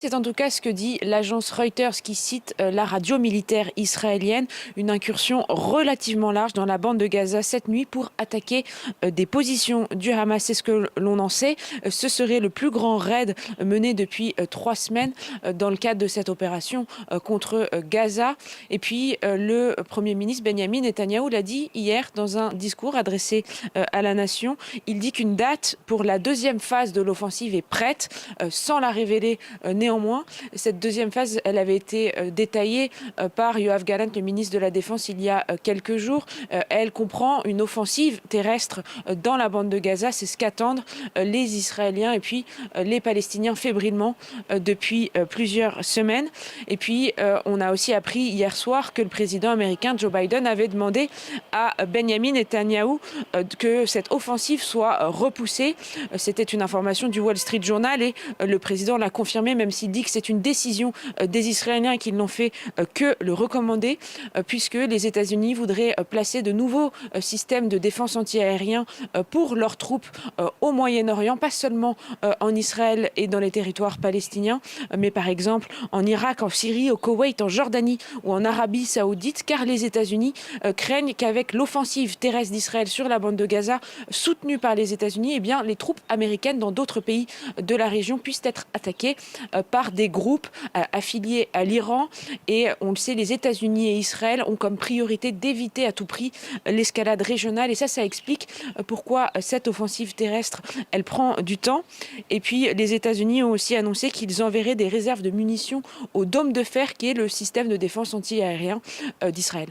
C'est en tout cas ce que dit l'agence Reuters qui cite la radio militaire israélienne, une incursion relativement large dans la bande de Gaza cette nuit pour attaquer des positions du Hamas. C'est ce que l'on en sait. Ce serait le plus grand raid mené depuis 3 semaines dans le cadre de cette opération contre Gaza. Et puis le Premier ministre Benjamin Netanyahou l'a dit hier dans un discours adressé à la nation. Il dit qu'une date pour la deuxième phase de l'offensive est prête, sans la révéler néanmoins. Cette deuxième phase, elle avait été détaillée par Yoav Gallant, le ministre de la Défense, il y a quelques jours. Elle comprend une offensive terrestre dans la bande de Gaza. C'est ce qu'attendent les Israéliens et puis les Palestiniens fébrilement depuis plusieurs semaines. Et puis, on a aussi appris hier soir que le président américain Joe Biden avait demandé à Benjamin Netanyahou que cette offensive soit repoussée. C'était une information du Wall Street Journal et le président l'a confirmé, même s'il dit que c'est une décision des Israéliens et qu'ils n'ont fait que le recommander, puisque les États-Unis voudraient placer de nouveaux systèmes de défense antiaérien pour leurs troupes au Moyen-Orient, pas seulement en Israël et dans les territoires palestiniens, mais par exemple en Irak, en Syrie, au Koweït, en Jordanie ou en Arabie Saoudite, car les États-Unis craignent qu'avec l'offensive terrestre d'Israël sur la bande de Gaza, soutenue par les États-Unis, eh bien, les troupes américaines dans d'autres pays de la région puissent être attaquées par des groupes affiliés à l'Iran. Et on le sait, les États-Unis et Israël ont comme priorité d'éviter à tout prix l'escalade régionale. Et ça explique pourquoi cette offensive terrestre, elle prend du temps. Et puis, les États-Unis ont aussi annoncé qu'ils enverraient des réserves de munitions au dôme de fer, qui est le système de défense antiaérien d'Israël.